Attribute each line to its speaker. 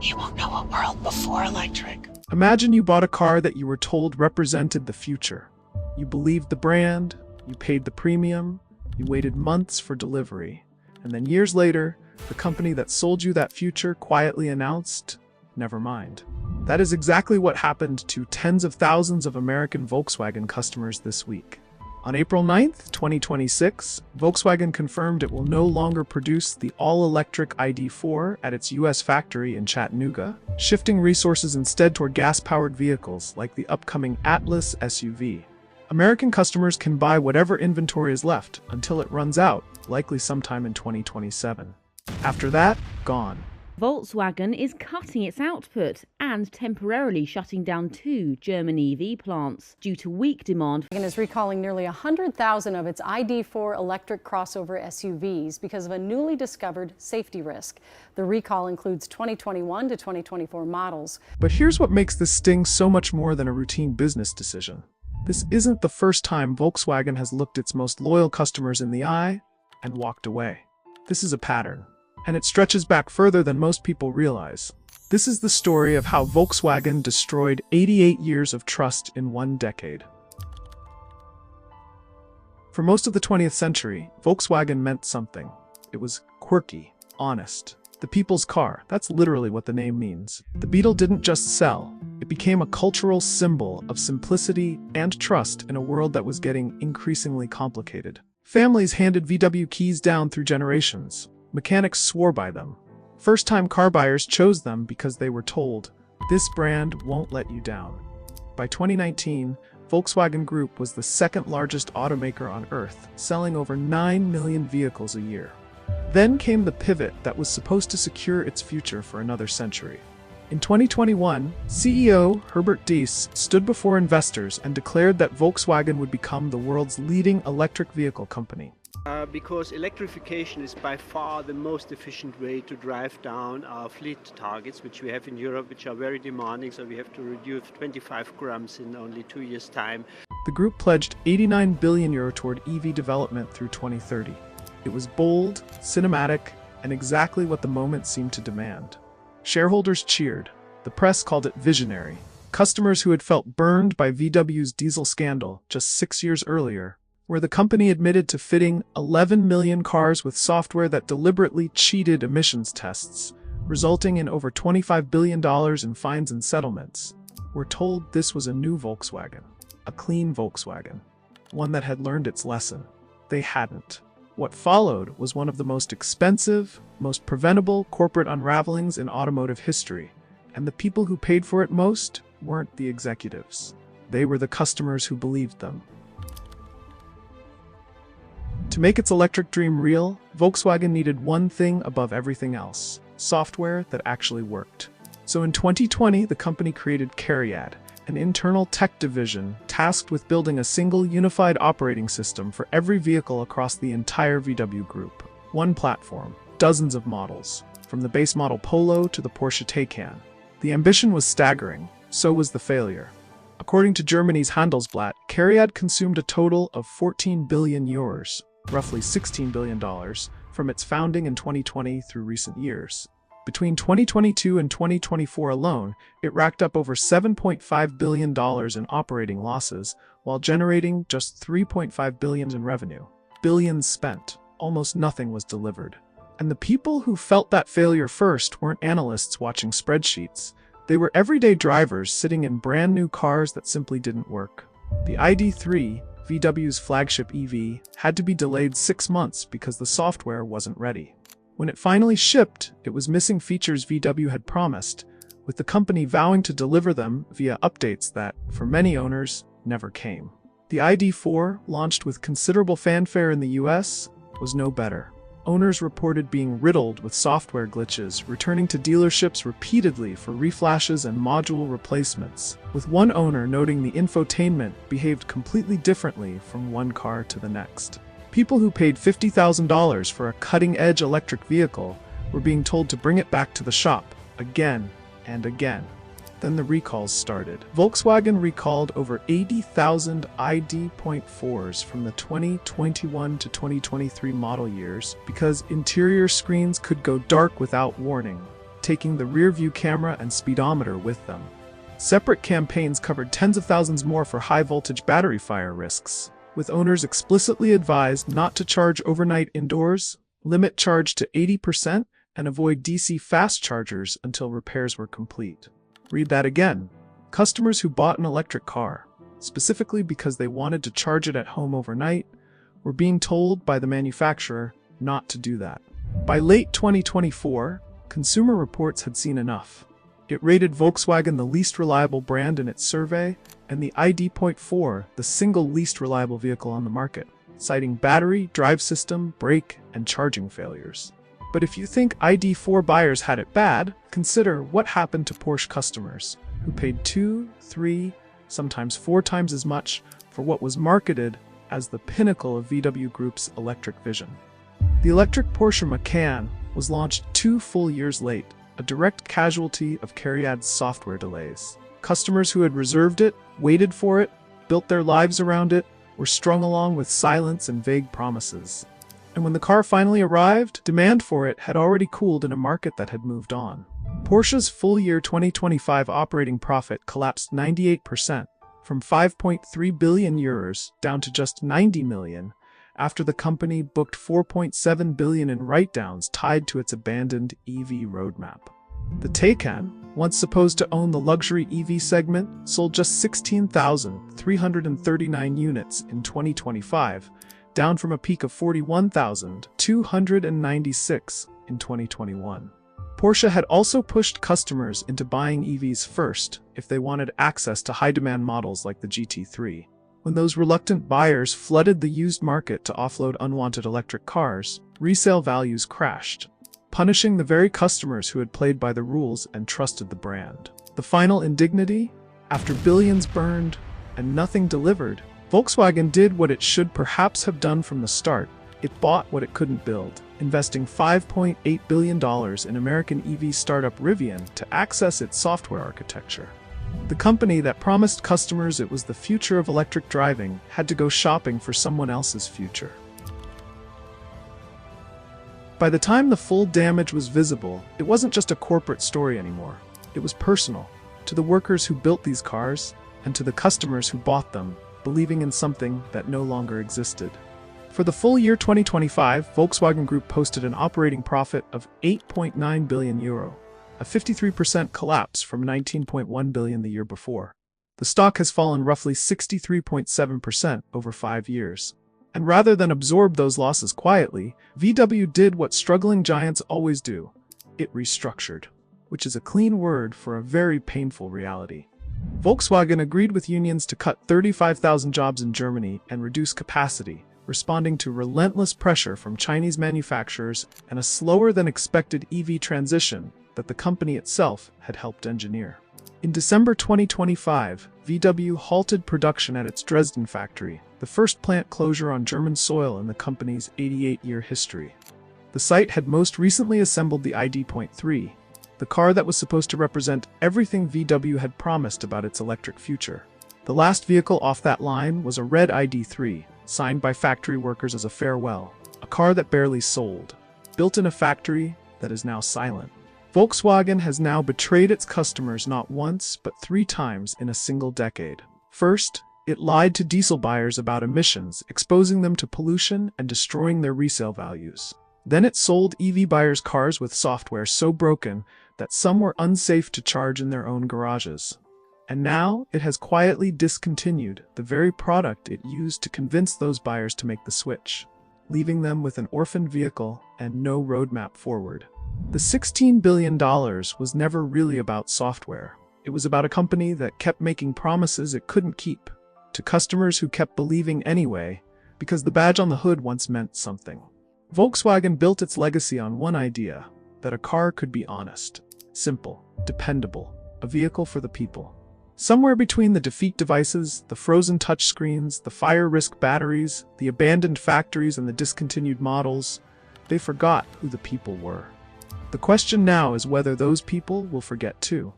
Speaker 1: You won't know a world before electric.
Speaker 2: Imagine you bought a car that you were told represented the future. You believed the brand, you paid the premium, you waited months for delivery, and then years later, the company that sold you that future quietly announced, never mind. That is exactly what happened to tens of thousands of American Volkswagen customers this week. On April 9th, 2026, Volkswagen confirmed it will no longer produce the all-electric ID.4 at its U.S. factory in Chattanooga, shifting resources instead toward gas-powered vehicles like the upcoming Atlas SUV. American customers can buy whatever inventory is left until it runs out, likely sometime in 2027. After that, gone.
Speaker 3: Volkswagen is cutting its output and temporarily shutting down 2 German EV plants due to weak demand.
Speaker 4: Volkswagen is recalling nearly 100,000 of its ID.4 electric crossover SUVs because of a newly discovered safety risk. The recall includes 2021 to 2024 models.
Speaker 2: But here's what makes this sting so much more than a routine business decision. This isn't the first time Volkswagen has looked its most loyal customers in the eye and walked away. This is a pattern, and it stretches back further than most people realize. This is the story of how Volkswagen destroyed 88 years of trust in one decade. For most of the 20th century, Volkswagen meant something. It was quirky, honest. The people's car, that's literally what the name means. The Beetle didn't just sell. It became a cultural symbol of simplicity and trust in a world that was getting increasingly complicated. Families handed VW keys down through generations. Mechanics swore by them. First-time car buyers chose them because they were told, "This brand won't let you down." By 2019, Volkswagen Group was the second largest automaker on Earth, selling over 9 million vehicles a year. Then came the pivot that was supposed to secure its future for another century. In 2021, CEO Herbert Diess stood before investors and declared that Volkswagen would become the world's leading electric vehicle company.
Speaker 5: Because electrification is by far the most efficient way to drive down our fleet targets, which we have in Europe, which are very demanding, so we have to reduce 25 grams in only 2 years' time.
Speaker 2: The group pledged €89 billion toward EV development through 2030. It was bold, cinematic, and exactly what the moment seemed to demand. Shareholders cheered. The press called it visionary. Customers who had felt burned by VW's diesel scandal just 6 years earlier, where the company admitted to fitting 11 million cars with software that deliberately cheated emissions tests, resulting in over $25 billion in fines and settlements, were told this was a new Volkswagen, a clean Volkswagen, one that had learned its lesson. They hadn't. What followed was one of the most expensive, most preventable corporate unravelings in automotive history, and the people who paid for it most weren't the executives. They were the customers who believed them. To make its electric dream real, Volkswagen needed one thing above everything else: software that actually worked. So in 2020, the company created Cariad, an internal tech division tasked with building a single unified operating system for every vehicle across the entire VW group. One platform, dozens of models, from the base model Polo to the Porsche Taycan. The ambition was staggering, so was the failure. According to Germany's Handelsblatt, Cariad consumed a total of 14 billion euros, roughly $16 billion, from its founding in 2020 through recent years. Between 2022 and 2024 alone, it racked up over $7.5 billion in operating losses, while generating just $3.5 billion in revenue. Billions spent, almost nothing was delivered. And the people who felt that failure first weren't analysts watching spreadsheets. They were everyday drivers sitting in brand new cars that simply didn't work. The ID.3, VW's flagship EV, had to be delayed 6 months because the software wasn't ready. When it finally shipped, it was missing features VW had promised, with the company vowing to deliver them via updates that, for many owners, never came. The ID.4, launched with considerable fanfare in the US, was no better. Owners reported being riddled with software glitches, returning to dealerships repeatedly for reflashes and module replacements, with one owner noting the infotainment behaved completely differently from one car to the next. People who paid $50,000 for a cutting-edge electric vehicle were being told to bring it back to the shop, again and again. Then the recalls started. Volkswagen recalled over 80,000 ID.4s from the 2021 to 2023 model years because interior screens could go dark without warning. taking the rear-view camera and speedometer with them. Separate campaigns covered tens of thousands more for high-voltage battery fire risks, with owners explicitly advised not to charge overnight indoors, limit charge to 80%, and avoid DC fast chargers until repairs were complete. Read that again. Customers who bought an electric car, specifically because they wanted to charge it at home overnight, were being told by the manufacturer not to do that. By late 2024, Consumer Reports had seen enough. It rated Volkswagen the least reliable brand in its survey, and the ID.4 the single least reliable vehicle on the market, citing battery, drive system, brake, and charging failures. But if you think ID.4 buyers had it bad, consider what happened to Porsche customers, who paid 2, 3, sometimes 4 times as much for what was marketed as the pinnacle of VW Group's electric vision. The electric Porsche Macan was launched 2 full years late, a direct casualty of Cariad's software delays. Customers who had reserved it, waited for it, built their lives around it, were strung along with silence and vague promises. And when the car finally arrived, demand for it had already cooled in a market that had moved on. Porsche's full-year 2025 operating profit collapsed 98%, from 5.3 billion euros down to just 90 million, after the company booked 4.7 billion in write-downs tied to its abandoned EV roadmap. The Taycan, once supposed to own the luxury EV segment, sold just 16,339 units in 2025, down from a peak of 41,296 in 2021. Porsche had also pushed customers into buying EVs first if they wanted access to high-demand models like the GT3. When those reluctant buyers flooded the used market to offload unwanted electric cars, resale values crashed, punishing the very customers who had played by the rules and trusted the brand. The final indignity? After billions burned and nothing delivered, Volkswagen did what it should perhaps have done from the start. It bought what it couldn't build, investing $5.8 billion in American EV startup Rivian to access its software architecture. The company that promised customers it was the future of electric driving had to go shopping for someone else's future. By the time the full damage was visible, it wasn't just a corporate story anymore. It was personal, to the workers who built these cars, and to the customers who bought them, believing in something that no longer existed. For the full year 2025, Volkswagen Group posted an operating profit of 8.9 billion euro, a 53% collapse from 19.1 billion the year before. The stock has fallen roughly 63.7% over 5 years. And rather than absorb those losses quietly, VW did what struggling giants always do. It restructured, which is a clean word for a very painful reality. Volkswagen agreed with unions to cut 35,000 jobs in Germany and reduce capacity, responding to relentless pressure from Chinese manufacturers and a slower-than-expected EV transition that the company itself had helped engineer. In December 2025, VW halted production at its Dresden factory, the first plant closure on German soil in the company's 88-year history. The site had most recently assembled the ID.3, the car that was supposed to represent everything VW had promised about its electric future. The last vehicle off that line was a red ID.3, signed by factory workers as a farewell, a car that barely sold, built in a factory that is now silent. Volkswagen has now betrayed its customers not once, but 3 times in a single decade. First, it lied to diesel buyers about emissions, exposing them to pollution and destroying their resale values. Then it sold EV buyers cars with software so broken that some were unsafe to charge in their own garages. And now it has quietly discontinued the very product it used to convince those buyers to make the switch, leaving them with an orphaned vehicle and no roadmap forward. The $16 billion was never really about software. It was about a company that kept making promises it couldn't keep, to customers who kept believing anyway, because the badge on the hood once meant something. Volkswagen built its legacy on one idea, that a car could be honest, simple, dependable, a vehicle for the people. Somewhere between the defeat devices, the frozen touchscreens, the fire risk batteries, the abandoned factories, and the discontinued models, they forgot who the people were. The question now is whether those people will forget too.